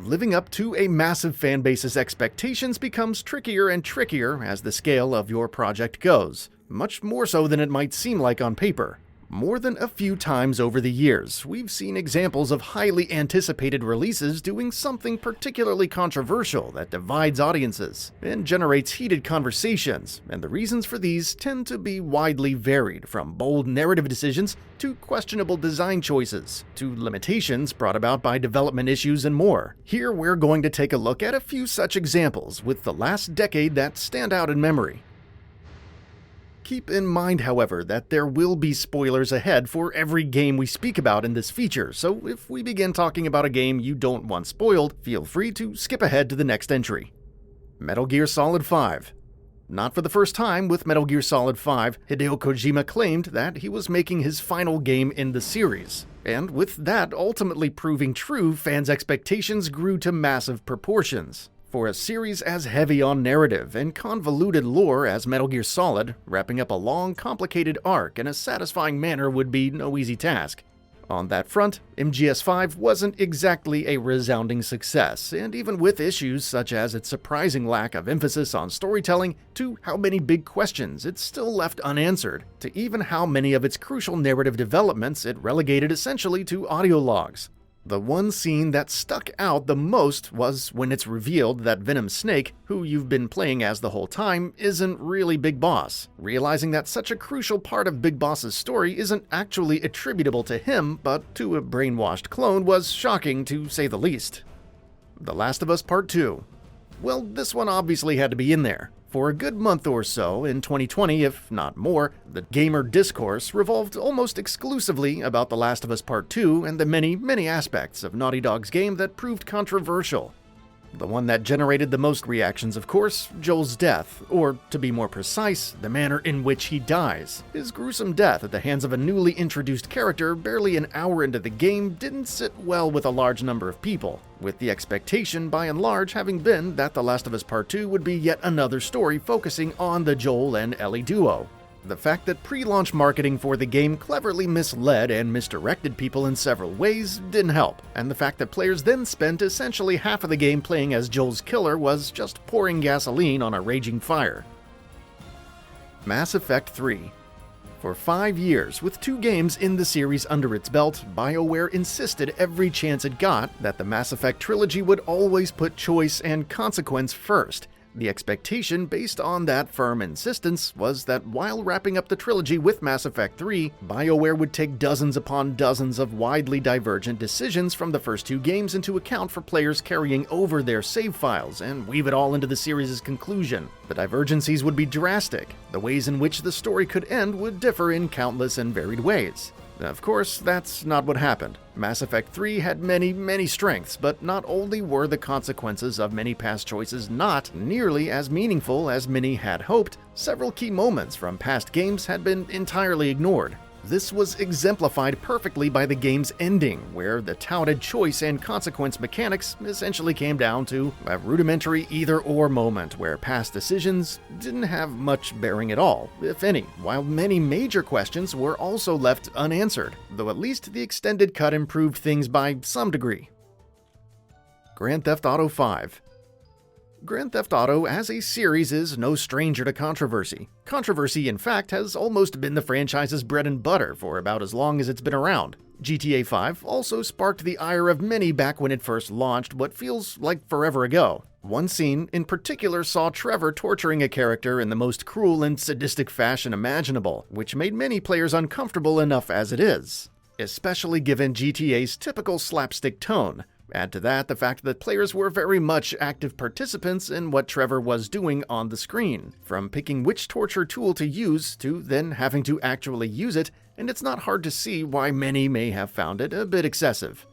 Living up to a massive fanbase's expectations becomes trickier and trickier as the scale of your project goes, much more so than it might seem like on paper. More than a few times over the years, we've seen examples of highly anticipated releases doing something particularly controversial that divides audiences and generates heated conversations, and the reasons for these tend to be widely varied, from bold narrative decisions to questionable design choices, to limitations brought about by development issues and more. Here we're going to take a look at a few such examples with the last decade that stand out in memory. Keep in mind, however, that there will be spoilers ahead for every game we speak about in this feature, so if we begin talking about a game you don't want spoiled, feel free to skip ahead to the next entry. Metal Gear Solid 5. Not for the first time with Metal Gear Solid 5, Hideo Kojima claimed that he was making his final game in the series. And with that ultimately proving true, fans' expectations grew to massive proportions. For a series as heavy on narrative and convoluted lore as Metal Gear Solid, wrapping up a long, complicated arc in a satisfying manner would be no easy task. On that front, MGS5 wasn't exactly a resounding success, and even with issues such as its surprising lack of emphasis on storytelling, to how many big questions it still left unanswered, to even how many of its crucial narrative developments it relegated essentially to audio logs. The one scene that stuck out the most was when it's revealed that Venom Snake, who you've been playing as the whole time, isn't really Big Boss. Realizing that such a crucial part of Big Boss's story isn't actually attributable to him, but to a brainwashed clone was shocking to say the least. The Last of Us Part 2. Well, this one obviously had to be in there. For a good month or so in 2020, if not more, the gamer discourse revolved almost exclusively about The Last of Us Part 2 and the many aspects of Naughty Dog's game that proved controversial. The one that generated the most reactions, of course, Joel's death, or to be more precise, the manner in which he dies. His gruesome death at the hands of a newly introduced character barely an hour into the game didn't sit well with a large number of people, with the expectation by and large having been that The Last of Us Part 2 would be yet another story focusing on the Joel and Ellie duo. The fact that pre-launch marketing for the game cleverly misled and misdirected people in several ways didn't help, and the fact that players then spent essentially half of the game playing as Joel's killer was just pouring gasoline on a raging fire. Mass Effect 3. For 5 years, with 2 games in the series under its belt, BioWare insisted every chance it got that the Mass Effect trilogy would always put choice and consequence first. The expectation based on that firm insistence was that while wrapping up the trilogy with Mass Effect 3, BioWare would take dozens upon dozens of widely divergent decisions from the first 2 games into account for players carrying over their save files and weave it all into the series' conclusion. The divergencies would be drastic. The ways in which the story could end would differ in countless and varied ways. Of course, that's not what happened. Mass Effect 3 had many strengths, but not only were the consequences of many past choices not nearly as meaningful as many had hoped, several key moments from past games had been entirely ignored. This was exemplified perfectly by the game's ending, where the touted choice and consequence mechanics essentially came down to a rudimentary either-or moment where past decisions didn't have much bearing at all, if any, while many major questions were also left unanswered, though at least the extended cut improved things by some degree. Grand Theft Auto 5. Grand Theft Auto as a series is no stranger to controversy. Controversy, in fact, has almost been the franchise's bread and butter for about as long as it's been around. GTA 5 also sparked the ire of many back when it first launched what feels like forever ago. One scene in particular saw Trevor torturing a character in the most cruel and sadistic fashion imaginable, which made many players uncomfortable enough as it is, especially given GTA's typical slapstick tone. Add to that the fact that players were very much active participants in what Trevor was doing on the screen, from picking which torture tool to use to then having to actually use it, and it's not hard to see why many may have found it a bit excessive.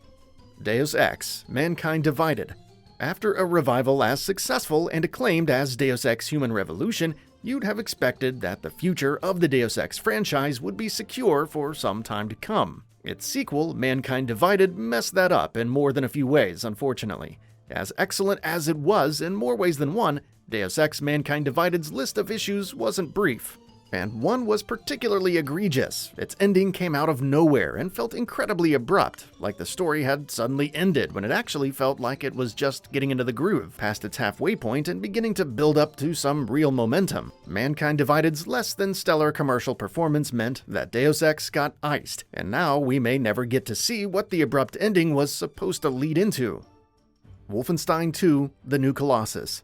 Deus Ex: Mankind Divided. After a revival as successful and acclaimed as Deus Ex: Human Revolution, you'd have expected that the future of the Deus Ex franchise would be secure for some time to come. Its sequel, Mankind Divided, messed that up in more than a few ways, unfortunately. As excellent as it was in more ways than one, Deus Ex: Mankind Divided's list of issues wasn't brief. And one was particularly egregious. Its ending came out of nowhere and felt incredibly abrupt, like the story had suddenly ended when it actually felt like it was just getting into the groove, past its halfway point and beginning to build up to some real momentum. Mankind Divided's less than stellar commercial performance meant that Deus Ex got iced, and now we may never get to see what the abrupt ending was supposed to lead into. Wolfenstein 2: The New Colossus.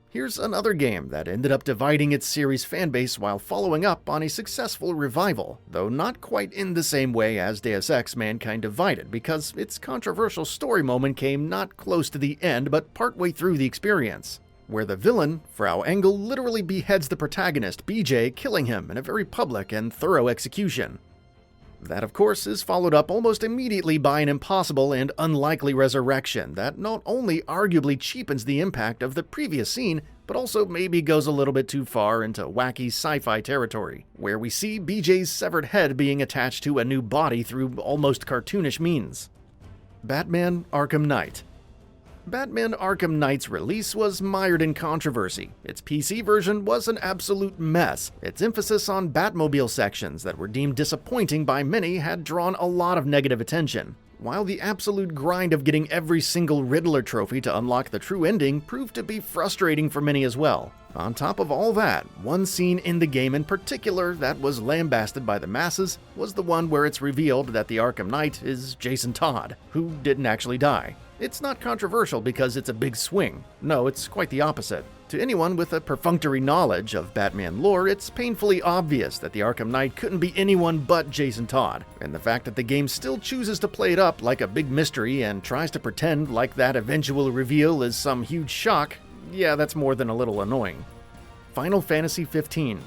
Here's another game that ended up dividing its series fanbase while following up on a successful revival, though not quite in the same way as Deus Ex: Mankind Divided, because its controversial story moment came not close to the end but partway through the experience, where the villain, Frau Engel, literally beheads the protagonist, BJ, killing him in a very public and thorough execution. That, of course, is followed up almost immediately by an impossible and unlikely resurrection that not only arguably cheapens the impact of the previous scene, but also maybe goes a little bit too far into wacky sci-fi territory, where we see BJ's severed head being attached to a new body through almost cartoonish means. Batman: Arkham Knight. Batman: Arkham Knight's release was mired in controversy. Its PC version was an absolute mess. Its emphasis on Batmobile sections that were deemed disappointing by many had drawn a lot of negative attention, while the absolute grind of getting every single Riddler trophy to unlock the true ending proved to be frustrating for many as well. On top of all that, one scene in the game in particular that was lambasted by the masses was the one where it's revealed that the Arkham Knight is Jason Todd, who didn't actually die. It's not controversial because it's a big swing. No, it's quite the opposite. To anyone with a perfunctory knowledge of Batman lore, it's painfully obvious that the Arkham Knight couldn't be anyone but Jason Todd, and the fact that the game still chooses to play it up like a big mystery and tries to pretend like that eventual reveal is some huge shock, yeah, that's more than a little annoying. Final Fantasy XV.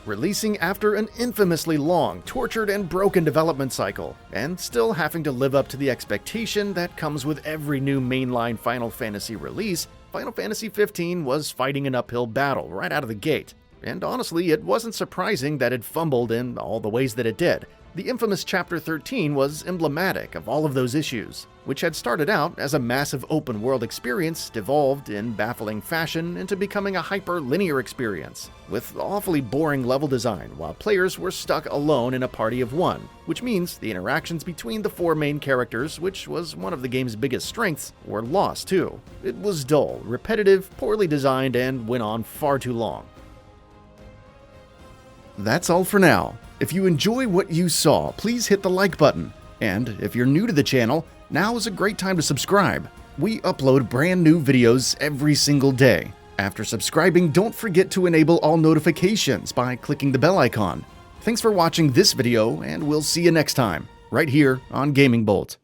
Releasing after an infamously long, tortured, and broken development cycle, and still having to live up to the expectation that comes with every new mainline Final Fantasy release, Final Fantasy XV was fighting an uphill battle right out of the gate. And honestly, it wasn't surprising that it fumbled in all the ways that it did. The infamous Chapter 13 was emblematic of all of those issues, which had started out as a massive open-world experience devolved in baffling fashion into becoming a hyper-linear experience, with awfully boring level design while players were stuck alone in a party of one, which means the interactions between the four main characters, which was one of the game's biggest strengths, were lost too. It was dull, repetitive, poorly designed, and went on far too long. That's all for now. If you enjoy what you saw, please hit the like button. And if you're new to the channel, now is a great time to subscribe. We upload brand new videos every single day. After subscribing, don't forget to enable all notifications by clicking the bell icon. Thanks for watching this video, and we'll see you next time, right here on Gaming Bolt.